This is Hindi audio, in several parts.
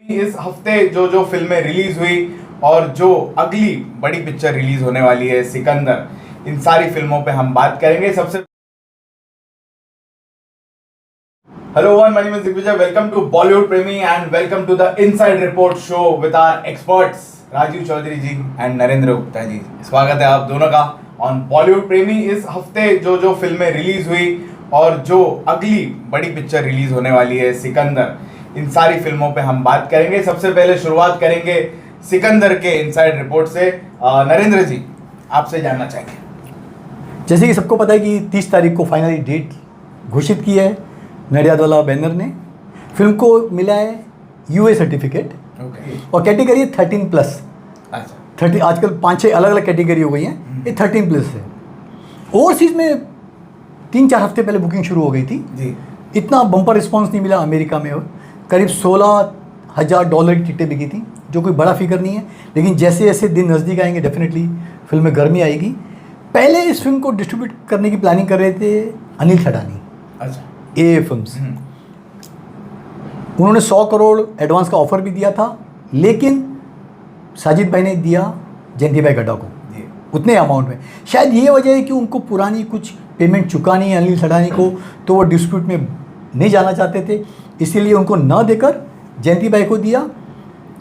इस हफ्ते जो जो फिल्में रिलीज हुई और जो अगली बड़ी पिक्चर रिलीज होने वाली है सिकंदर, इन सारी फिल्मों पे हम बात करेंगे। सबसे hello one, my name is Digvijay. Welcome to Bollywood Premi and welcome to the inside report show with our experts Rajeev Chaudhary ji and Narendra Gupta ji. स्वागत है आप दोनों का ऑन बॉलीवुड प्रेमी। इस हफ्ते जो जो फिल्में रिलीज हुई और जो अगली बड़ी पिक्चर रिलीज होने वाली है सिकंदर, इन सारी फिल्मों पे हम बात करेंगे। सबसे पहले शुरुआत करेंगे सिकंदर के इनसाइड रिपोर्ट से। नरेंद्र जी, आपसे जानना चाहेंगे। जैसे कि सबको पता है कि 30 तारीख को फाइनली डेट घोषित की है नडियादवाला बैनर ने। फिल्म को मिला है यूए सर्टिफिकेट और कैटेगरी है 13+। अच्छा, 30 आजकल 5-6 अलग अलग कैटेगरी हो गई हैं, ये 13+ है। ओवरसीज में 3-4 हफ्ते पहले बुकिंग शुरू हो गई थी जी। इतना बम्पर रिस्पांस नहीं मिला अमेरिका में। करीब $16,000 की टिकटें बिकी थी, जो कोई बड़ा फिगर नहीं है, लेकिन जैसे जैसे दिन नज़दीक आएंगे डेफिनेटली फिल्म में गर्मी आएगी। पहले इस फिल्म को डिस्ट्रीब्यूट करने की प्लानिंग कर रहे थे अनिल थडानी, अच्छा, ए फिल्म्स। उन्होंने 100 करोड़ एडवांस का ऑफर भी दिया था, लेकिन साजिद भाई ने दिया जयंती भाई गड्ढा को उतने अमाउंट में। शायद ये वजह है कि उनको पुरानी कुछ पेमेंट चुकानी है अनिल थडानी को, तो वो डिस्प्यूट में नहीं जाना चाहते थे, इसीलिए उनको न देकर जयंती भाई को दिया।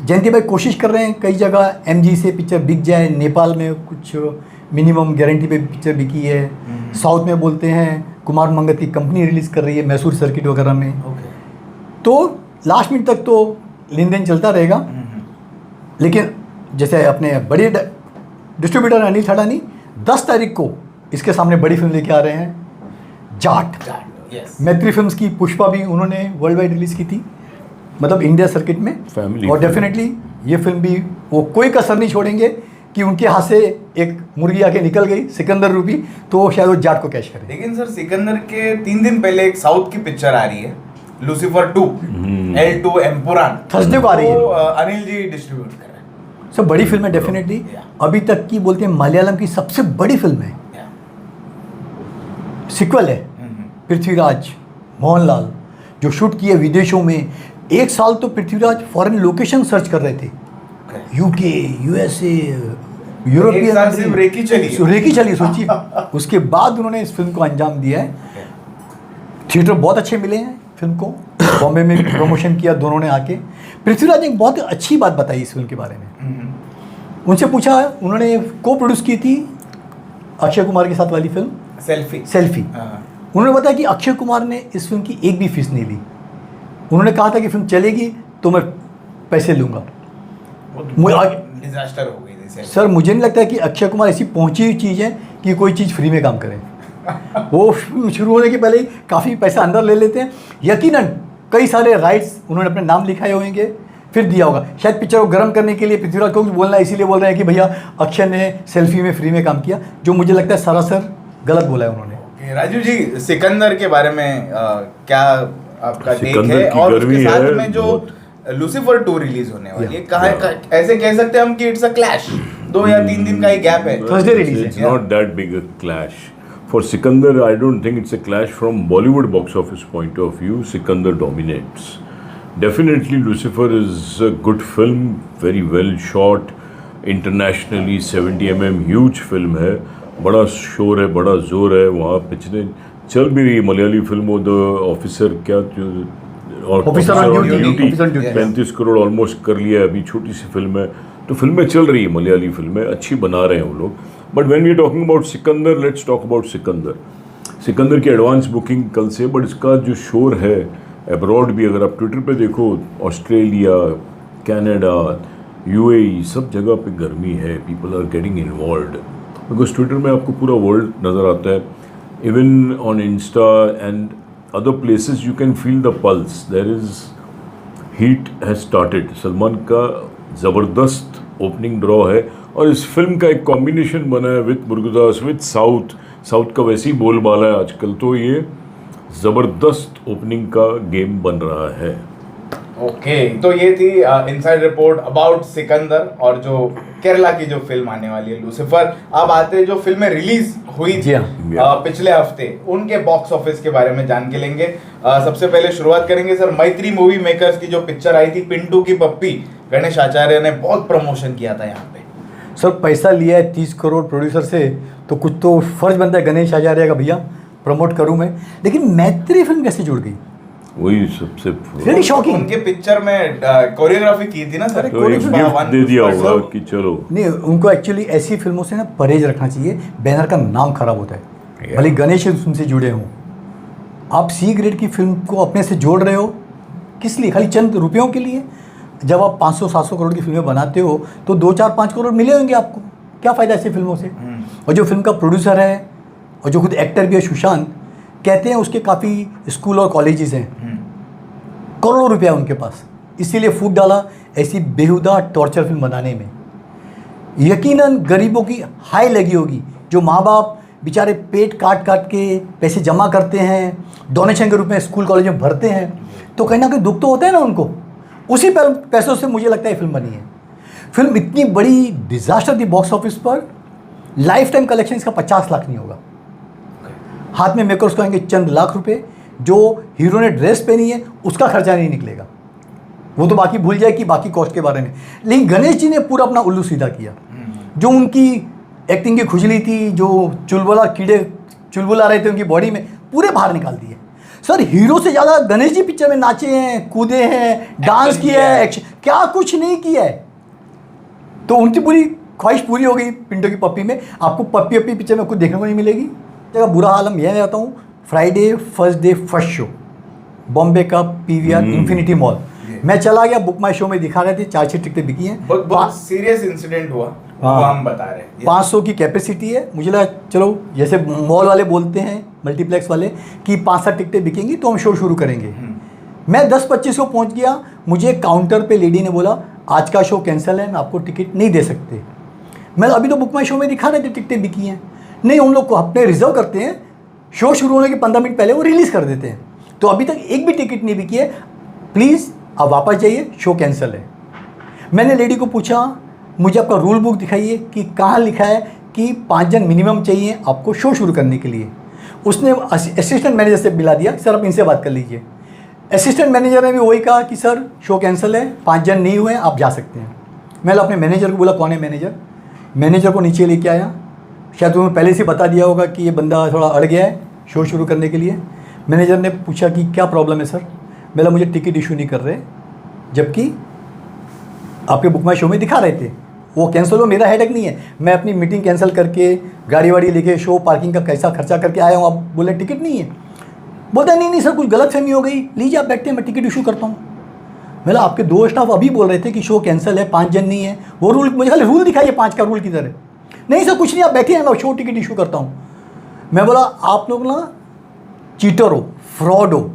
जयंती भाई कोशिश कर रहे हैं कई जगह एमजी से पिक्चर बिक जाए। नेपाल में कुछ मिनिमम गारंटी पे पिक्चर बिकी है। साउथ में बोलते हैं कुमार मंगत की कंपनी रिलीज़ कर रही है मैसूर सर्किट वगैरह में। तो लास्ट मिनट तक तो लेन देन चलता रहेगा, लेकिन जैसे अपने बड़े डिस्ट्रीब्यूटर अनिल थडानी 10 तारीख को इसके सामने बड़ी फिल्म लेके आ रहे हैं, जाट। मैत्री फिल्म्स की पुष्पा भी उन्होंने वर्ल्ड वाइड रिलीज़ की थी, मतलब इंडिया सर्किट में। और डेफिनेटली ये फिल्म भी वो कोई कसर नहीं छोड़ेंगे कि उनके हाथ से एक मुर्गी आके निकल गई सिकंदर रूपी, तो शायद वो जाट को कैश करे। लेकिन सर, सिकंदर के 3 दिन पहले एक साउथ की पिक्चर आ रही है, लूसीफर 2, L2 एम्पुरान, थर्सडे को आ रही है। अनिल जी डिस्ट्रीब्यूट कर रहे हैं। सब बड़ी फिल्म है डेफिनेटली। अभी तक की बोलते हैं मलयालम की सबसे बड़ी फिल्म है, सिक्वल है। पृथ्वीराज, मोहनलाल जो शूट किए विदेशों में। 1 साल तो पृथ्वीराज फॉरेन लोकेशन सर्च कर रहे थे, यूके, यूएसए, यूरोपियन। रेकी चली सोचिए। उसके बाद उन्होंने इस फिल्म को अंजाम दिया है। थिएटर बहुत अच्छे मिले हैं फिल्म को, बॉम्बे में प्रमोशन किया दोनों ने आके। पृथ्वीराज ने एक बहुत अच्छी बात बताई इस फिल्म के बारे में। उनसे पूछा, उन्होंने को प्रोड्यूस की थी अक्षय कुमार के साथ वाली फिल्म सेल्फी। उन्होंने बताया कि अक्षय कुमार ने इस फिल्म की एक भी फीस नहीं ली। उन्होंने कहा था कि फिल्म चलेगी तो मैं पैसे लूँगा। डिजास्टर हो गई थी सर। मुझे नहीं लगता है कि अक्षय कुमार ऐसी पहुंची हुई चीज़ है कि कोई चीज़ फ्री में काम करे। वो शुरू होने के पहले ही काफ़ी पैसा अंदर ले लेते हैं। यकीनन कई सारे राइट्स उन्होंने अपने नाम लिखाए होंगे, फिर दिया होगा। शायद पिक्चर को गर्म करने के लिए पृथ्वीराज को बोलना, इसीलिए बोल रहे हैं कि भैया अक्षय ने सेल्फी में फ्री में काम किया, जो मुझे लगता है सरासर गलत बोला है उन्होंने। राजू जी, सिकंदर के बारे में क्या आपका टेक है? और उसके साथ में जो लूसीफर 2 रिलीज होने वाली है, कहाँ ऐसे कह सकते हैं हम कि इट्स अ क्लैश? 2 या 3 दिन का ही गैप है। थर्सडे रिलीज है। It's not that big a clash. For Sikandar, I don't think it's a clash from Bollywood box office point of view. Sikandar dominates. Definitely, Lucifer is a good film, very well shot, internationally 70 huge film है, बड़ा शोर है, बड़ा जोर है वहाँ। पिछले चल भी रही मलयाली फिल्म द ऑफिसर, क्या officer on duty 35 crore almost कर लिया है। अभी छोटी सी फिल्म है, तो फिल्में चल रही है, मलयाली फिल्में अच्छी बना रहे हैं वो लोग। But when we are talking about Sikandar, let's talk about Sikandar की एडवांस बुकिंग कल से। बट इसका जो शोर है अब्रॉड भी, अगर आप ट्विटर पे देखो, ऑस्ट्रेलिया, कनाडा, यूएई, सब जगह पे गर्मी है। People are getting involved because Twitter में आपको पूरा वर्ल्ड नज़र आता है। Even on Insta and other places you can feel the pulse. There is heat has started. Salman का ज़बरदस्त ओपनिंग ड्रॉ है, और इस फिल्म का एक कॉम्बिनेशन बना है विद मुर्गदास, विद साउथ का वैसे ही बोलबाला है आजकल, तो ये ज़बरदस्त ओपनिंग का गेम बन रहा है। ओके तो ये थी इनसाइड रिपोर्ट अबाउट सिकंदर और जो केरला की जो फिल्म आने वाली है लूसीफर। अब आते हैं जो फिल्में रिलीज हुई जी हाँ। पिछले हफ्ते उनके बॉक्स ऑफिस के बारे में जान के लेंगे। सबसे पहले शुरुआत करेंगे सर मैत्री मूवी मेकर्स की जो पिक्चर आई थी पिंटू की पप्पी, गणेश आचार्य ने बहुत प्रमोशन किया था यहाँ पे। सर पैसा लिया है 30 करोड़ प्रोड्यूसर से, तो कुछ तो फर्ज बनता है गणेश आचार्य का, भैया प्रमोट करूं मैं। लेकिन मैत्री फिल्म कैसे जुड़ गई? वही सबसे Really shocking। उनके पिक्चर में कोरियोग्राफी की थी ना सर, तो एक गिफ्ट दे दिया होगा कि चलो। नहीं, उनको एक्चुअली ऐसी फिल्मों से ना परहेज रखना चाहिए, बैनर का नाम खराब होता है। भले गणेश उनसे जुड़े हों, आप सी ग्रेड की फिल्म को अपने से जोड़ रहे हो किस लिए? खाली चंद रुपयों के लिए? जब आप 500-700 करोड़ की फिल्में बनाते हो तो 2-4-5 करोड़ मिले होंगे आपको, क्या फ़ायदा ऐसी फिल्मों से? और जो फिल्म का प्रोड्यूसर है और जो खुद एक्टर भी है सुशांत, कहते हैं उसके काफ़ी स्कूल और कॉलेजेस हैं, करोड़ों रुपया उनके पास, इसीलिए फूट डाला ऐसी बेहुदा टॉर्चर फिल्म बनाने में। यकीनन गरीबों की हाई लगी होगी, जो माँ बाप बेचारे पेट काट काट के पैसे जमा करते हैं, डोनेशन के रूप में स्कूल कॉलेज में भरते हैं, तो कहीं ना कहीं दुख तो होता है ना उनको। उसी पैसों से मुझे लगता है फिल्म बनी है। फिल्म इतनी बड़ी डिजास्टर थी बॉक्स ऑफिस पर, लाइफ टाइम कलेक्शन इसका 50 लाख नहीं होगा। हाथ में मेकर्स को आएंगे चंद लाख रुपए, जो हीरो ने ड्रेस पहनी है उसका खर्चा नहीं निकलेगा, वो तो बाकी भूल जाए कि बाकी कॉस्ट के बारे में। लेकिन गणेश जी ने पूरा अपना उल्लू सीधा किया। जो उनकी एक्टिंग की खुजली थी, जो चुलबुला रहे थे उनकी बॉडी में, पूरे बाहर निकाल दिए। सर हीरो से ज़्यादा गणेश जी पिक्चर में नाचे हैं, कूदे हैं, डांस किया है, एक्शन क्या कुछ नहीं किया है। तो उनकी पूरी ख्वाहिश पूरी हो गई पिंटू की पप्पी में। आपको पप्पी अपी पिक्चर में कुछ देखने को नहीं मिलेगी। जगह बुरा हाल हम यह रहता हूँ, Friday first day first show Bombay का PVR इन्फिनिटी मॉल, मैं चला गया, बुक माई शो में दिखा रहे थे, 4-6 टिकटें बिकी हैं। बहुत सीरियस इंसिडेंट हुआ, वो हम बता रहे हैं। 500 की कैपेसिटी है। मुझे लगा चलो जैसे मॉल वाले बोलते हैं, मल्टीप्लेक्स वाले, कि 5-7 टिकटें बिकेंगी तो हम शो शुरू करेंगे। मैं 10-25 को पहुंच गया, मुझे काउंटर पे लेडी ने बोला आज का शो कैंसिल है, मैं आपको टिकट नहीं दे सकते। मैं अभी तो बुक माई शो में दिखा रहे थे टिकटें बिकी हैं। नहीं, उन लोग को अपने रिजर्व करते हैं, शो शुरू होने के 15 मिनट पहले वो रिलीज़ कर देते हैं। तो अभी तक एक भी टिकट नहीं बिकी है, प्लीज़ आप वापस जाइए, शो कैंसिल है। मैंने लेडी को पूछा मुझे आपका रूल बुक दिखाइए कि कहाँ लिखा है कि 5 जन मिनिमम चाहिए आपको शो शुरू करने के लिए। उसने असिस्टेंट मैनेजर से मिला दिया, सर आप इनसे बात कर लीजिए। असिस्टेंट मैनेजर ने भी वही कहा कि सर शो कैंसिल है, 5 जन नहीं हुए, आप जा सकते हैं। मैंने अपने मैनेजर को बोला कौन है मैनेजर, मैनेजर को नीचे लेके आया। शायद तुम्हें पहले से बता दिया होगा कि ये बंदा थोड़ा अड़ गया है शो शुरू करने के लिए। मैनेजर ने पूछा कि क्या प्रॉब्लम है सर। बोला मुझे टिकट इशू नहीं कर रहे, जबकि आपके बुक माई शो में दिखा रहे थे। वो कैंसिल हो, मेरा हेडेक नहीं है, मैं अपनी मीटिंग कैंसिल करके गाड़ी वाड़ी लेके शो पार्किंग का कैसा खर्चा करके आया हूँ, आप बोले टिकट नहीं है। बोलता नहीं सर कुछ गलत फहमी हो गई, लीजिए आप बैठते हैं, मैं टिकट इशू करता हूँ। बोला आपके 2 स्टाफ अभी बोल रहे थे कि शो कैंसिल है, 5 जन नहीं है, वो रूल मुझे खाली रूल दिखाइए 5 का रूल किधर है। नहीं सर कुछ नहीं, आप बैठिए, मैं शो टिकट इशू करता हूँ। मैं बोला आप लोग ना चीटर हो, फ्रॉड हो,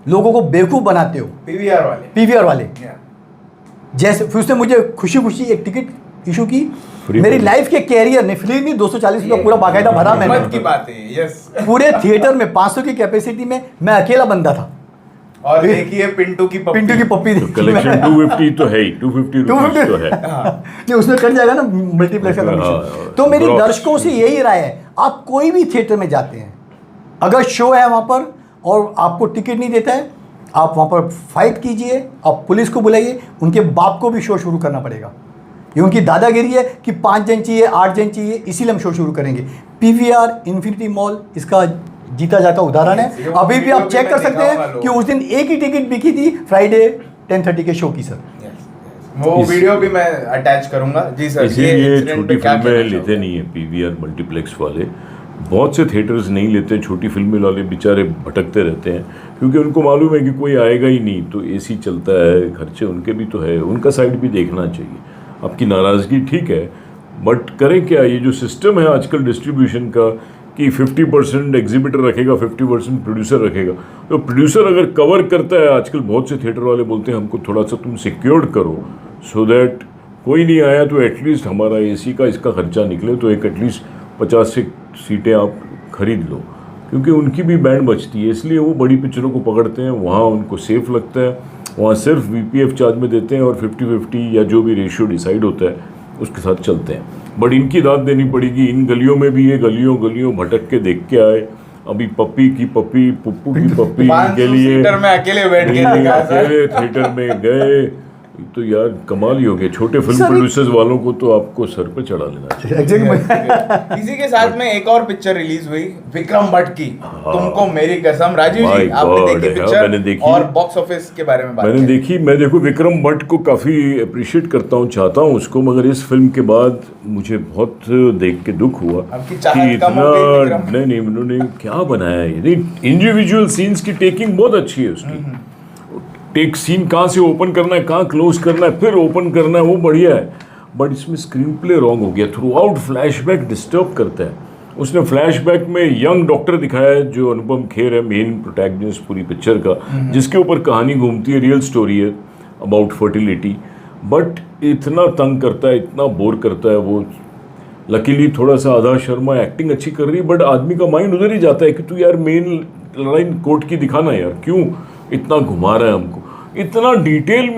लोगों को बेवकूफ़ बनाते हो। PVR वाले जैसे। फिर उसने मुझे खुशी खुशी एक टिकट इशू की। मेरी लाइफ के कैरियर ने फिल्म में 240 रुपया पूरा बाकायदा भरा मैंने। की बात है, यस। पूरे थिएटर में 500 की कैपेसिटी में मैं अकेला बंदा था। और देखिए पिंटू की पप्पी कलेक्शन 250 तो है ही, 250 रुपीस तो है। नहीं उसमें कट जाएगा ना मल्टीप्लेक्स का कमीशन। तो मेरी दर्शकों से यही राय है, आप कोई भी थिएटर में जाते हैं, अगर शो है वहाँ पर और आपको टिकट नहीं देता है, आप वहाँ पर फाइट कीजिए, आप पुलिस को बुलाइए, उनके बाप को भी शो शुरू करना पड़ेगा। ये उनकी दादागिरी है कि 5 जन चाहिए, 8 जन चाहिए, इसीलिए हम शो शुरू करेंगे। PVR इन्फिनिटी मॉल इसका जीता जाता उदाहरण है। अभी भी आप चेक कर सकते हैं कि उस दिन एक ही टिकट बिकी थी फ्राइडे 10:30 के शो की सर। वो वीडियो भी मैं अटैच करूंगा जी सर। इसीलिए छोटी फिल्में लेते नहीं है PVR मल्टीप्लेक्स वाले, बहुत से थिएटर्स नहीं लेते, छोटी फिल्में वाले बेचारे भटकते रहते हैं, क्योंकि उनको मालूम है कि कोई आएगा ही नहीं, तो AC चलता है, खर्चे उनके भी तो है, उनका साइड भी देखना चाहिए। आपकी नाराज़गी ठीक है, बट करें क्या, ये जो सिस्टम है आजकल डिस्ट्रीब्यूशन का कि 50% एग्जीबिटर रखेगा, 50% प्रोड्यूसर रखेगा, तो प्रोड्यूसर अगर कवर करता है, आजकल बहुत से थिएटर वाले बोलते हैं हमको थोड़ा सा तुम सिक्योर्ड करो, सो दैट कोई नहीं आया तो एटलीस्ट हमारा AC का इसका खर्चा निकले, तो एक एटलीस्ट 50 सीटें आप खरीद लो, क्योंकि उनकी भी बैंड बचती है, इसलिए वो बड़ी पिक्चरों को पकड़ते हैं, वहाँ उनको सेफ लगता है, वहाँ सिर्फ वीपीएफ चार्ज में देते हैं और 50-50 या जो भी रेशियो डिसाइड होता है उसके साथ चलते हैं। बट इनकी दाद देनी पड़ेगी, इन गलियों में भी ये गलियों भटक के देख के आए। अभी पप्पी की पप्पी, पुप्पू की पप्पी के लिए थिएटर में अकेले बैठ के देखा सर। अकेले थिएटर में गए तो यार कमाल ही हो गया। छोटे फिल्म प्रोड्यूसर्स वालों को तो आपको सर पे चढ़ा लेना चाहिए। इसी के साथ में एक और पिक्चर रिलीज हुई विक्रम भट्ट की, तुमको मेरी कसम। राजीव जी My आपने God, देखी मैंने पिक्चर देखी। और बॉक्स ऑफिस के बारे में बात मैंने करें। देखी। मैं देखो विक्रम भट्ट को काफ़ी अप्रिशिएट करता हूँ, चाहता हूँ उसको, मगर इस फिल्म के बाद मुझे बहुत देख के दुख हुआ आपकी चाहत कि कम हो गई इतना विक्रम? नहीं उन्होंने क्या बनाया है। इंडिविजुअल सीन्स की टेकिंग बहुत अच्छी है उसकी। टेक सीन कहाँ से ओपन करना है, कहाँ क्लोज करना है, फिर ओपन करना है, वो बढ़िया है। बट इसमें स्क्रीन प्ले रॉन्ग हो गया। थ्रू आउट फ्लैशबैक डिस्टर्ब करता है। उसने फ्लैशबैक में यंग डॉक्टर दिखाया है जो अनुपम खेर है, मेन प्रोटैगनिस्ट पूरी पिक्चर का, जिसके ऊपर कहानी घूमती है, रियल स्टोरी है अबाउट फर्टिलिटी। बट इतना तंग करता है, इतना बोर करता है वो। लकीली थोड़ा सा आधा शर्मा एक्टिंग अच्छी कर रही है, बट आदमी का माइंड उधर ही जाता है कि तू यार मेन लाइन कोर्ट की दिखाना यार, क्यों इतना घुमा रहा है हमको। इतना डिटेल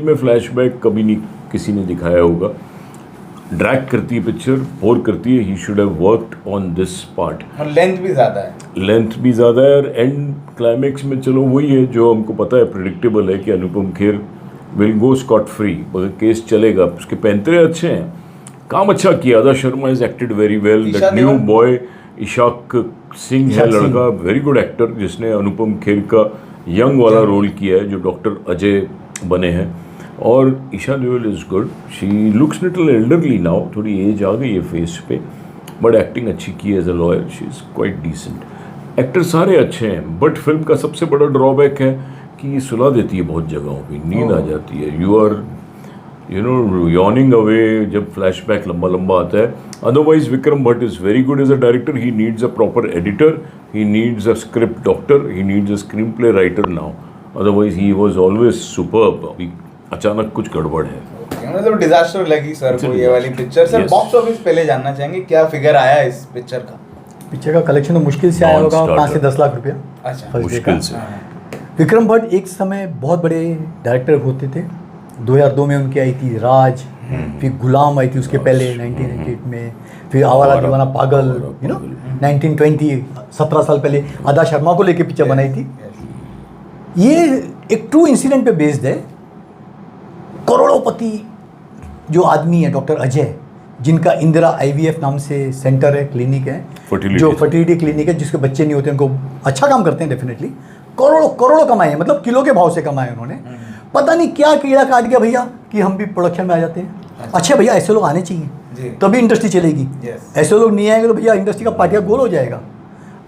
में फ्लैशबैक कभी नहीं किसी ने दिखाया होगा। ड्रैग करती है पिक्चर, बोर करती है। He should have worked on this part. और लेंथ भी ज्यादा है। और एंड क्लाइमेक्स में चलो वही है जो हमको पता है, प्रिडिक्टेबल है कि Anupam Kher will go scot free, मगर केस चलेगा। उसके पैंतरे अच्छे हैं, काम अच्छा किया। Adah Sharma is acted very well. That new boy Ishaq Singh है लड़का, वेरी गुड एक्टर, जिसने अनुपम खेर का यंग वाला रोल किया है, जो डॉक्टर अजय बने हैं। और Esha Deol is good. She looks little elderly now, थोड़ी एज आ गई है फेस पे, बट एक्टिंग अच्छी की है as a lawyer. She is quite decent. Actor सारे अच्छे हैं, बट फिल्म का सबसे बड़ा ड्रॉबैक है कि ये सुला देती है बहुत जगहों पे, नींद आ जाती है। यू आर yawning away जब फ्लैशबैक लंबा आता है। Otherwise Vikram Bhatt is very good as a director. He needs a proper editor, he needs a script doctor, he needs a screenplay writer now. Otherwise he was always superb. अभी अचानक कुछ गड़बड़ है। मतलब डिजास्टर लगी सर को ये वाली पिक्चर। सर बॉक्स ऑफिस पहले जानना चाहेंगे क्या फिगर आया इस पिक्चर का? पिक्चर का कलेक्शन तो मुश्किल से आया होगा 5 से 10 लाख रुपया। अच्छा, first day मुश्किल का। से। विक्रम भट्ट एक समय बहुत बड़े डायरेक्टर होते थे। 2002 में उनकी आई थी राज, फिर गुलाम आई थी उसके पहले 1998 में, फिर आवारा दीवाना पागल, 1920 17 साल पहले आदा शर्मा को लेके पिक्चर बनाई थी। ये एक ट्रू इंसिडेंट पे बेस्ड है। करोड़ोंपति जो आदमी है डॉक्टर अजय, जिनका इंदिरा IVF नाम से सेंटर है, क्लिनिक है, जो फर्टिलिटी क्लिनिक है, जिसके बच्चे नहीं होते उनको, अच्छा काम करते हैं डेफिनेटली। करोड़ों कमाए हैं, मतलब किलो के भाव से कमाए उन्होंने। पता नहीं क्या कीड़ा काट गया भैया कि हम भी प्रोडक्शन में आ जाते हैं। अच्छा भैया, ऐसे लोग आने चाहिए तभी इंडस्ट्री चलेगी। ऐसे लोग नहीं आएंगे तो भैया इंडस्ट्री का पाटिया गोल हो जाएगा।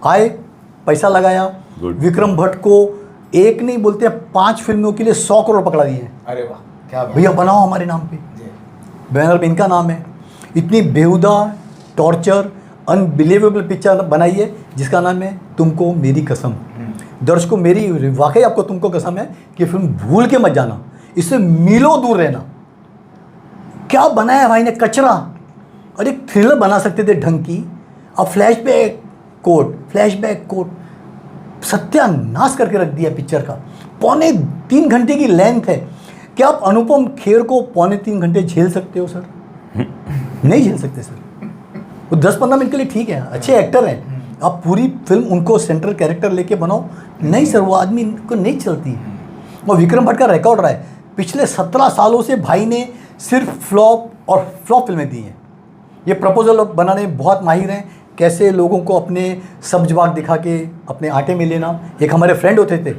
आए, पैसा लगाया, विक्रम भट्ट को एक नहीं बोलते 5 फिल्मों के लिए 100 करोड़ पकड़ा दिए। अरे वाह, क्या भैया बनाओ हमारे नाम पे, बैनर पे इनका नाम है। इतनी बेहुदा, टॉर्चर, अनबिलीवेबल पिक्चर बनाई है जिसका नाम है तुमको मेरी कसम। दर्शकों, मेरी वाकई आपको तुमको कसम है कि फिल्म भूल के मत जाना, इससे मीलों दूर रहना। क्या बनाया भाई ने, कचरा। और एक थ्रिलर बना सकते थे ढंग की, अब फ्लैशबैक कोट सत्यानाश करके रख दिया पिक्चर का। 3.25 घंटे की लेंथ है। क्या आप अनुपम खेर को 3.25 घंटे झेल सकते हो सर? नहीं झेल सकते सर। वो 10-15 मिनट के लिए ठीक है, अच्छे एक्टर हैं, आप पूरी फिल्म उनको सेंट्रल कैरेक्टर लेके बनाओ। नहीं सर, वो आदमी को नहीं चलती। और विक्रम भट्ट का रिकॉर्ड रहा है, पिछले 17 सालों से भाई ने सिर्फ फ्लॉप फिल्में दी हैं। ये प्रपोजल बनाने में बहुत माहिर हैं, कैसे लोगों को अपने सब्ज बाग दिखा के अपने आटे में लेना। एक हमारे फ्रेंड होते थे,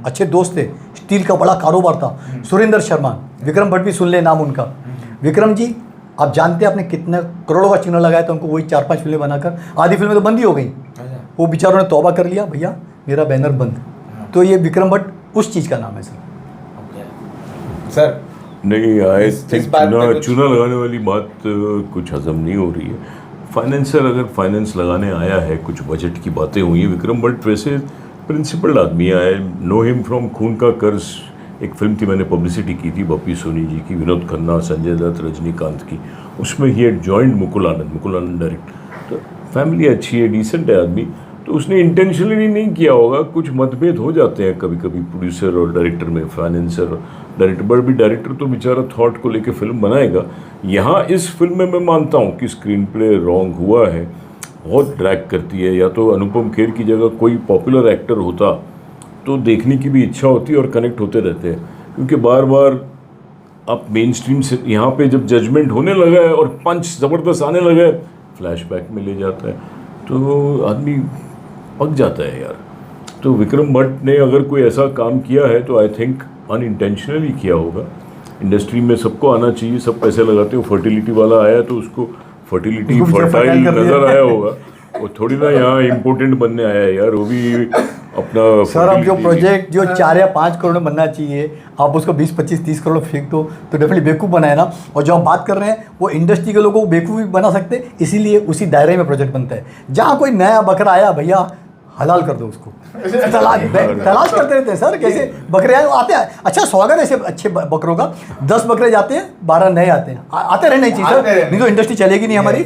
अच्छे दोस्त थे, स्टील का बड़ा कारोबार था, सुरेंद्र शर्मा। विक्रम भट्ट भी सुन ले नाम उनका। विक्रम जी, आप जानते हैं आपने कितने करोड़ों का चूना लगाया था उनको, वही 4-5 फिल्में बनाकर। आधी फिल्में तो बंद ही हो गई। वो बेचारों ने तौबा कर लिया, भैया मेरा बैनर बंद। तो ये विक्रम भट्ट उस चीज़ का नाम है सर। नहीं, आई थिंक चूना लगाने वाली बात कुछ हजम नहीं हो रही है। फाइनेंसर अगर फाइनेंस लगाने आया है, कुछ बजट की बातें हुई हैं। विक्रम भट्ट वैसे प्रिंसिपल आदमी है, नो हिम फ्रॉम खून का कर्ज। एक फिल्म की मैंने पब्लिसिटी की थी बप्पी सोनी जी की, विनोद खन्ना, संजय दत्त, रजनीकांत की। उसमें ही एड जॉइंट मुकुल आनंद डायरेक्ट। तो फैमिली अच्छी है, डिसेंट है आदमी। तो तो उसने इंटेंशनली नहीं किया होगा, कुछ मतभेद हो जाते हैं कभी कभी प्रोड्यूसर और डायरेक्टर में, फाइनेंसर डायरेक्टर, बट भी डायरेक्टर तो बेचारा थॉट को लेके फिल्म बनाएगा। यहाँ इस फिल्म में मैं मानता हूँ कि स्क्रीन प्ले रॉन्ग हुआ है, बहुत ड्रैग करती है। या तो अनुपम खेर की जगह कोई पॉपुलर एक्टर होता तो देखने की भी इच्छा होती और कनेक्ट होते रहते हैं, क्योंकि बार बार आप मेन स्ट्रीम से यहाँ पे जब जजमेंट होने लगा है और पंच ज़बरदस्त आने लगा है, फ्लैशबैक में ले जाता है तो आदमी पक जाता है यार। तो विक्रम भट्ट ने अगर कोई ऐसा काम किया है तो आई थिंक अनइंटेंशनली किया होगा। इंडस्ट्री में सबको आना चाहिए, सब पैसे लगाते हो। फर्टिलिटी वाला आया तो उसको फर्टिलिटी फर्टाइल नज़र आया होगा, वो थोड़ी ना यहाँ इम्पोर्टेंट बनने आया है यार, वो भी अपना सर अब जो प्रोजेक्ट जो 4 या 5 करोड़ में बनना चाहिए, आप उसको 20, 25, 30 करोड़ फेंक दो तो डेफिनेटली बेवकूफ़ बनाए ना। और जो आप बात कर रहे हैं वो इंडस्ट्री के लोगों को बेवकूफ़ भी बना सकते हैं, इसीलिए उसी दायरे में प्रोजेक्ट बनता है। जहाँ कोई नया बकरा आया, भैया हलाल कर दो उसको। तलाश करते रहते हैं सर, कैसे बकरे आते हैं। अच्छा स्वागत है ऐसे अच्छे बकरों का, 10 बकरे जाते हैं, 12 नए आते हैं। आते रहना चाहिए सर, नहीं तो इंडस्ट्री चलेगी नहीं हमारी।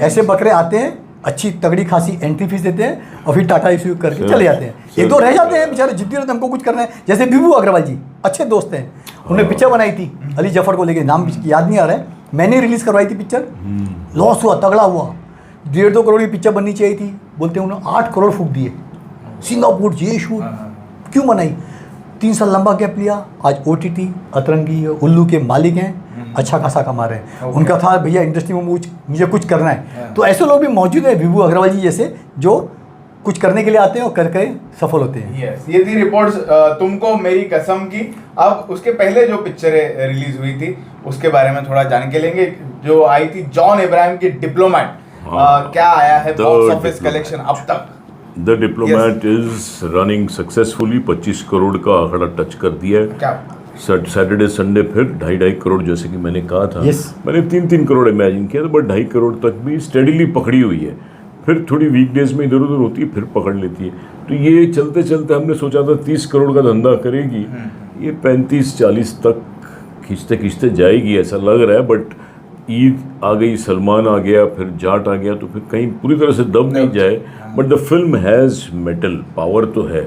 ऐसे बकरे आते हैं, अच्छी तगड़ी खासी एंट्री फीस देते हैं और फिर टाटा इश्यू करके चले जाते हैं। एक दो रह जाते हैं बेचारे, जिद्दी रहते हैं हमको कुछ करना है। जैसे विभू अग्रवाल जी अच्छे दोस्त हैं, उन्होंने पिक्चर बनाई थी अली जफर को लेके, नाम याद नहीं आ रहा है, मैंने रिलीज़ करवाई थी पिक्चर, लॉस हुआ, तगड़ा हुआ, 1.5-2 करोड़ की पिक्चर बननी चाहिए थी, बोलते हैं उन्होंने 8 करोड़ फूक दिए। सिंगापुर ये शूट क्यों बनाई, 3 साल लंबा गैप लिया, आज OTT अतरंगी उल्लू के मालिक हैं, अच्छा खासा कमा रहे हैं। उनका था भैया इंडस्ट्री में मुझे कुछ करना है। तो ऐसे लोग भी मौजूद हैं, विभू अग्रवाल जी जैसे, जो कुछ करने के लिए आते हैं और करके सफल होते हैं। यस, ये थी रिपोर्ट्स तुमको मेरी कसम की। अब उसके पहले जो पिक्चरें रिलीज हुई थी उसके बारे में थोड़ा जान के लेंगे। जो आई थी जॉन इब्राहिम की डिप्लोमेट, क्या आया है बॉक्स ऑफिस कलेक्शन अब तक? The diplomat is running successfully, 25 crore का आंकड़ा टच कर दिया है। क्या सैटरडे संडे फिर 2.5 करोड़, जैसे कि मैंने कहा था। Yes. मैंने 3 करोड़ इमेजिन किया था, बट 2.5 करोड़ तक भी स्टेडीली पकड़ी हुई है। फिर थोड़ी वीकडेज में इधर उधर होती है, फिर पकड़ लेती है। तो ये चलते चलते हमने सोचा था 30 करोड़ का धंधा करेगी, ये 35-40 तक खींचते खींचते जाएगी ऐसा लग रहा है। बट ईद आ गई, सलमान आ गया, फिर जाट आ गया, तो फिर कहीं पूरी तरह से दब नहीं जाए। But the film has metal power तो है,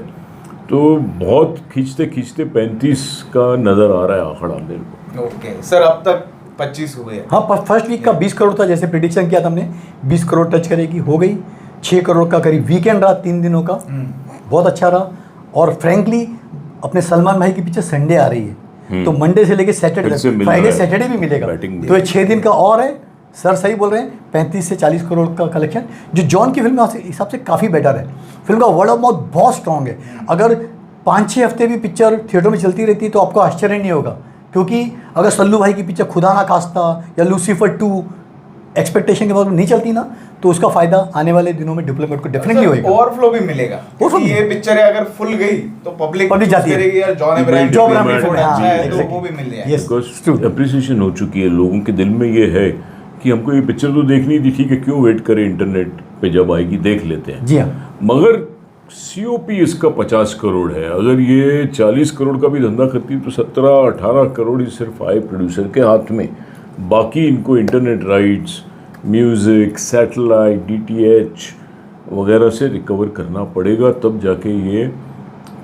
तो बहुत खींचते खींचते 35 का नज़र आ रहा है आंकड़ा मेरे को। ओके सर, अब तक 25 हुए हैं। हाँ, फर्स्ट वीक का 20 करोड़ था, जैसे प्रिडिक्शन किया था हमने, 20 करोड़ टच करेगी, हो गई। 6 करोड़ का करीब वीकेंड रहा 3 दिनों का, बहुत अच्छा रहा। और फ्रैंकली अपने सलमान भाई की पिक्चर संडे आ रही है, तो मंडे से लेके सैटरडे, फ्राइडे सैटरडे भी मिलेगा, तो ये 6 दिन का और है। सर सही बोल रहे हैं, 35 से 40 करोड़ का कलेक्शन, जो जॉन की फिल्म के हिसाब से काफ़ी बेटर है। फिल्म का वर्ड ऑफ माउथ बहुत स्ट्रॉन्ग है। अगर 5-6 हफ्ते भी पिक्चर थिएटर में चलती रहती है तो आपको आश्चर्य नहीं होगा, क्योंकि अगर सल्लू भाई की पिक्चर खुदा ना खास्ता या लूसीफर 2 एक्सपेक्टेशन के बाद नहीं चलती ना, तो उसका फायदा आने वाले दिनों में डिप्लोमेट को डेफिनेटली होगा। ओवरफ्लो भी मिलेगा, क्योंकि ये पिक्चर अगर फुल गई तो पब्लिक जाती है यार जॉन इब्राहिम तो वो भी मिल जाएगा। बिकॉज अप्रिसिएशन हो चुकी है लोगों के दिल में, ये है कि हमको ये पिक्चर तो देखनी थी, ठीक है, क्यों वेट करें, इंटरनेट पे जब आएगी देख लेते हैं। जी हाँ, मगर COP इसका 50 करोड़ है। अगर ये 40 करोड़ का भी धंधा करती तो 17-18 करोड़ ही सिर्फ आए प्रोड्यूसर के हाथ में। बाकी इनको internet rights, music, satellite, DTH वगैरह से रिकवर करना पड़ेगा, तब जाके ये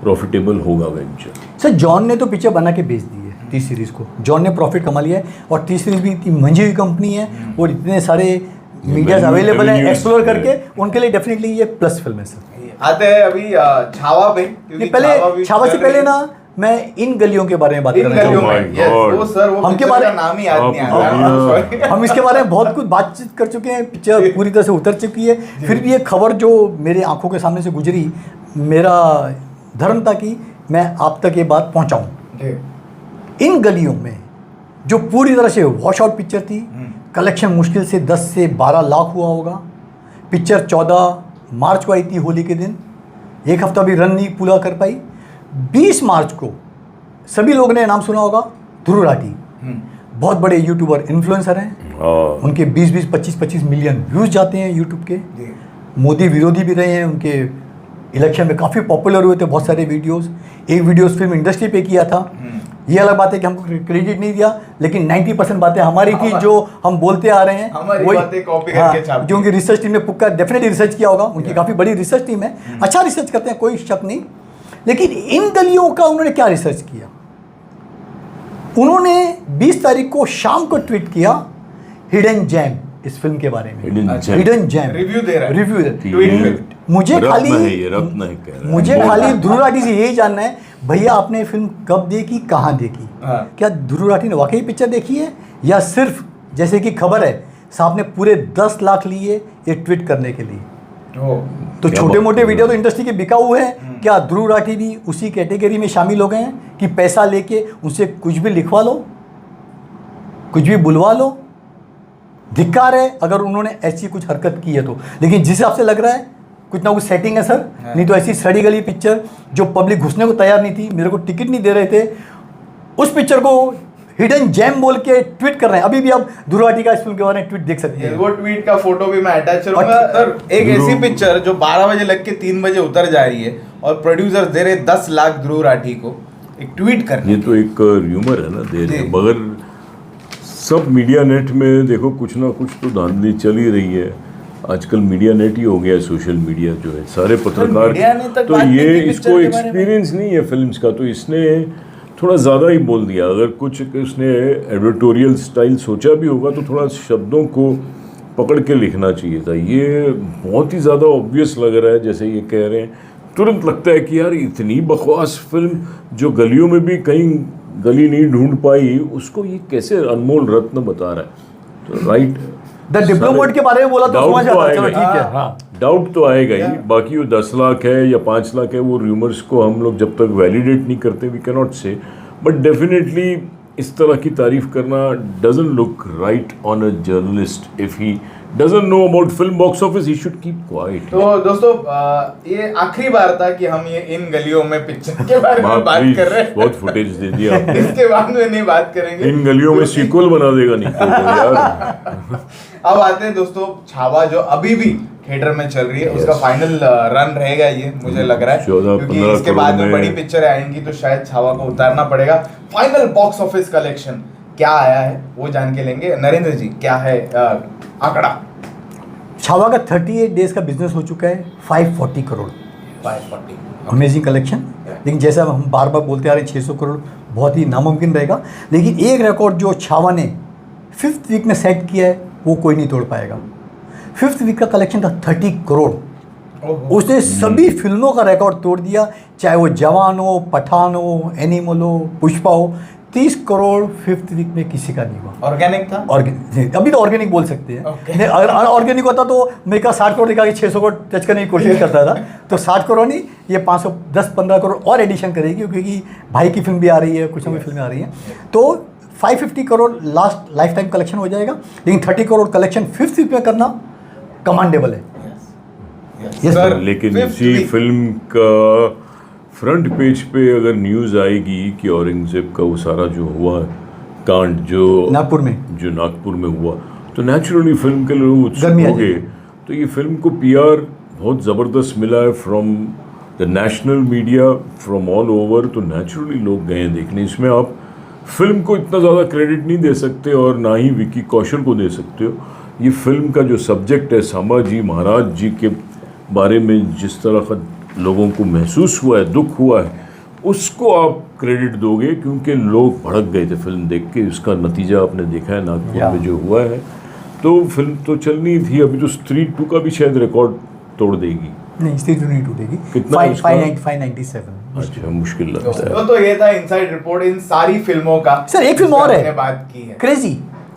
प्रॉफिटेबल होगा वेंचर। सर जॉन ने तो पिक्चर बना के बेच दी है 30 सीरीज़ को, जॉन ने प्रॉफिट कमा लिया है। और 30 सीरीज़ भी इतनी मंझी हुई कंपनी है और इतने सारे मीडियाज अवेलेबल हैं एक्सप्लोर करके, उनके लिए डेफिनेटली ये प्लस फिल्म है सर। आते हैं अभी छावा पे, क्योंकि पहले छावा से पहले ना मैं इन गलियों के बारे में बात करना चाहूँगा। वो सर वो हमके बारे में नाम ही याद नहीं आ रहा। हम इसके बारे में बहुत कुछ बातचीत कर चुके हैं, पिक्चर पूरी तरह से उतर चुकी है। फिर भी ये खबर जो मेरे आंखों के सामने से गुजरी, मेरा धर्म था कि मैं आप तक ये बात पहुँचाऊँ। इन गलियों में जो पूरी तरह से वॉश आउट पिक्चर थी, कलेक्शन मुश्किल से 10 से 12 लाख हुआ होगा। पिक्चर 14 मार्च को आई थी, होली के दिन, एक हफ्ता भी रन नहीं पूरा कर पाई। 20 मार्च को सभी लोगों ने नाम सुना होगा, ध्रुव राठी, बहुत बड़े यूट्यूबर इन्फ्लुएंसर हैं, उनके 20-20, 25-25 मिलियन व्यूज़ जाते हैं यूट्यूब के। मोदी विरोधी भी रहे हैं, उनके इलेक्शन में काफ़ी पॉपुलर हुए थे बहुत सारे वीडियोस। एक वीडियोस फिल्म इंडस्ट्री पे किया था, ये अलग बात है कि हमको क्रेडिट नहीं दिया, लेकिन 90% बातें हमारी थी जो हम बोलते आ रहे हैं, हमारी वही- बातें कॉपी करके छाप दी। जो उनकी रिसर्च टीम ने पुक्का डेफिनेटली रिसर्च किया होगा, उनकी काफ़ी बड़ी रिसर्च टीम है, अच्छा रिसर्च करते हैं, कोई शक नहीं। लेकिन इन गलियों का उन्होंने क्या रिसर्च किया? उन्होंने 20 तारीख को शाम को ट्वीट किया हिडन जेम इस फिल्म के बारे में। हिडन जेम रिव्यू दे रहा है। रिव्यू ये मुझे रत्न खाली है, ये रत्न है कह रहा है। मुझे खाली ध्रुव राठी से यही जानना है, भैया आपने ये फिल्म कब देखी, कहाँ देखी? हाँ। क्या ध्रुव राठी ने वाकई पिक्चर देखी है, या सिर्फ जैसे कि खबर है साहब ने पूरे 10 लाख लिए ये ट्वीट करने के लिए? ओ, तो क्या छोटे बात मोटे कर वीडियो तो रहे इंडस्ट्री के बिकाऊ है, क्या ध्रुव राठी भी उसी कैटेगरी में शामिल हो गए हैं कि पैसा लेके उनसे कुछ भी लिखवा लो, कुछ भी बुलवा लो? धिक्कार है अगर उन्होंने ऐसी कुछ हरकत की है तो। लेकिन जिस हिसाब से लग रहा है कुछ ना कुछ सेटिंग है सर, नहीं तो ऐसी सड़ी गली पिक्चर जो पब्लिक घुसने को तैयार नहीं थी, मेरे को टिकट नहीं दे रहे थे, उस पिक्चर को हिडन जेम बोल के ट्वीट कर रहे हैं। अभी भी आप ध्रुव राठी का इस फिल्म के बारे में ट्वीट देख सकते हैं। वो ट्वीट का फोटो भी मैं अटैच करूंगा सर। एक ऐसी पिक्चर जो 12 बजे लग के 3 बजे उतर जा रही है और प्रोड्यूसर दे रहे 10 लाख ध्रुव राठी को एक ट्वीट करने ये तो एक र्यूमर है ना, दे रहे हैं, जी। मगर सब मीडिया नेट में देखो कुछ ना कुछ तो धांधली चल ही रही है। आजकल मीडिया नेट ही हो गया है, सोशल मीडिया जो है, सारे पत्रकार। मीडिया ने तक तो बात नहीं ये की इसको पिक्चर के बारे में। एक्सपीरियंस नहीं है फिल्म्स का, तो इसने थोड़ा ज़्यादा ही बोल दिया। अगर कुछ उसने एडिटोरियल स्टाइल सोचा भी होगा तो थोड़ा शब्दों को पकड़ के लिखना चाहिए था। ये बहुत ही ज़्यादा ऑब्वियस लग रहा है, जैसे ये कह रहे हैं, तुरंत लगता है कि यार इतनी बकवास फिल्म जो गलियों में भी कहीं गली नहीं ढूंढ पाई, उसको ये कैसे अनमोल रत्न बता रहा है। तो राइट, द डिप्लोमेट के बारे में बोला तो डाउट समझ तो आता, चलो आएगा ठीक ही। है। हाँ, डाउट तो आएगा ही। बाकी वो 10 लाख है या 5 लाख है, वो रूमर्स को हम लोग जब तक वैलिडेट नहीं करते वी कैन नॉट से, बट डेफिनेटली इस तरह की तारीफ करना doesn't look right on a journalist. If he doesn't know about film box office he should keep quiet. तो दोस्तों ये आखिरी बार था कि हम ये इन गलियों में पिक्चर के बारे में बात कर रहे हैं। बहुत फुटेज दे दिया आपने। इसके बाद में नहीं बात करेंगे। इन गलियों में सीक्वल बना देगा निको को यार। अब आते हैं दोस्तों छावा, जो अभी भी थिएटर में चल रही है, उसका फाइनल रन रहेगा ये मुझे लग रहा है, 14-15 क्योंकि इसके बाद में करोड़ बड़ी में। पिक्चरें आएंगी तो शायद छावा को उतारना पड़ेगा। फाइनल बॉक्स ऑफिस कलेक्शन क्या आया है वो जान के लेंगे। नरेंद्र जी, क्या है आंकड़ा? छावा का 38 डेज का बिजनेस हो चुका है 540 करोड़। 540। Amazing collection. लेकिन जैसा हम बार बार बोलते आ रहे हैं 600 करोड़ बहुत ही नामुमकिन रहेगा, लेकिन एक रिकॉर्ड जो छावा ने 5th वीक में सेट किया है वो कोई नहीं तोड़ पाएगा। 5th वीक का कलेक्शन था 30 करोड़। उसने सभी फिल्मों का रिकॉर्ड तोड़ दिया, चाहे वो जवान हो, पठान हो, एनिमल हो, पुष्पा हो। 30 करोड़ 5th वीक में किसी का नहीं हुआ। ऑर्गेनिक था? ऑर्गेनिक, अभी तो ऑर्गेनिक बोल सकते हैं। Okay. नहीं, अगर ऑर्गेनिक होता तो मेरे का 60 करोड़ दिखा के 600 करोड़ टच करने की कोशिश करता था। तो 60 करोड़ नहीं, ये 510-15 करोड़ और एडिशन करेगी, क्योंकि भाई की फिल्म भी आ रही है, कुछ नई फिल्में आ रही हैं। तो 550 crore last life time collection हो जाएगा, लेकिन 30 करोड़ कलेक्शन 5th वीक में करना कमांडेबल है। Yes, सर, लेकिन 5th इसी week। फिल्म का फ्रंट पेज पे अगर न्यूज़ आएगी कि औरंगजेब का वो सारा जो हुआ कांड जो नागपुर में हुआ, तो नेचुरली फिल्म के लोग उत्सुक गर्मी आ हो गए। जाएगी। तो ये फिल्म को पीआर बहुत ज़बरदस्त मिला है from the national media, from all over. तो नेचुरली लोग गए हैं देखने। इसमें आप फिल्म को इतना ज़्यादा क्रेडिट नहीं दे सकते और ना ही विकी कौशल को दे सकते हो। ये फिल्म का जो सब्जेक्ट है, संभाजी महाराज जी के बारे में जिस तरह का लोगों को महसूस हुआ है, दुख हुआ है, उसको आप क्रेडिट दोगे, क्योंकि लोग भड़क गए थे फिल्म देख के। उसका नतीजा आपने देखा है नागपुर में जो हुआ है। तो फिल्म तो चलनी थी। अभी तो स्त्री 2 का भी शायद रिकॉर्ड तोड़ देगी। नहीं, स्त्री नहीं टूटेगी। कितना है उसका? 597। अच्छा, मुश्किल लगता है। तो ये था इनसाइड रिपोर्ट इन सारी फिल्मों का। सर, एक फिल्म और है। हमने बात की है क्रेजी।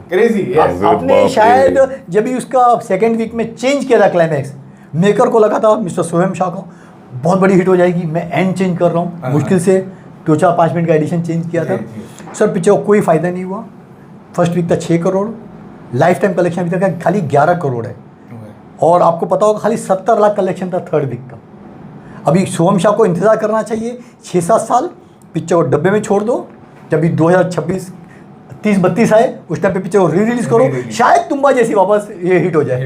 क्रेजी। बाप आपने रे। शायद जब भी उसका 2nd वीक में चेंज किया था क्लाइमैक्स, मेकर को लगा था मिस्टर सोहेम शाह को बहुत बड़ी हिट हो जाएगी, मैं एंड चेंज कर रहा हूँ, मुश्किल से 2-4-5 मिनट का एडिशन चेंज किया था। सर, पिक्चर को कोई फ़ायदा नहीं हुआ। फर्स्ट वीक था 6 करोड़, लाइफ टाइम कलेक्शन अभी तक का खाली 11 करोड़ है। और आपको पता होगा खाली 70 लाख कलेक्शन था 3rd वीक का। अभी सोहम शाह को इंतज़ार करना चाहिए 6-7 साल, पिक्चर को डब्बे में छोड़ दो। जब भी 2026 30-32 आए उस टाइम पे पिक्चर को रिलीज करो, शायद तुम्बा जैसी वापस ये हिट हो जाए।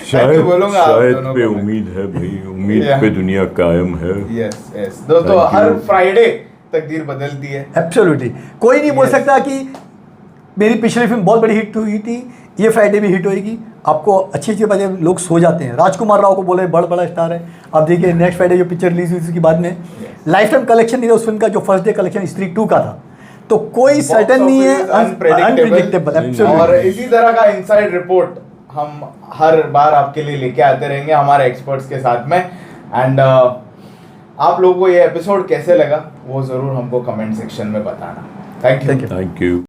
शायद बोलूंगा आप शायद दोनों पे को मैं। उम्मीद है भाई, उम्मीद Yeah. पे दुनिया कायम है। यस दोस्तों, Thank हर you. फ्राइडे तकदीर बदलती है। एब्सोल्युटली, कोई नहीं बोल Yes. सकता कि मेरी पिछली फिल्म बहुत बड़ी हिट हुई थी, ये फ्राइडे भी हिट होएगी। आपको अच्छी अच्छी बातें, लोग सो जाते हैं। राजकुमार राव को बोले बड़ा स्टार है, अब देखिए नेक्स्ट फ्राइडे जो पिक्चर रिलीज हुई उसके बाद में लाइफ टाइम कलेक्शन नहीं था उस फिल्म का, जो फर्स्ट डे कलेक्शन स्त्री 2 का था। तो कोई Box सर्टन नहीं है, office is unpredictable. अनप्रिडिक्टेबल। नहीं, एब्सोल्युटली। और इसी तरह का इनसाइड रिपोर्ट हम हर बार आपके लिए लेके आते रहेंगे हमारे एक्सपर्ट्स के साथ में। एंड आप लोगों को ये एपिसोड कैसे लगा वो ज़रूर हमको कमेंट सेक्शन में बताना। Thank you. Thank you. Thank you.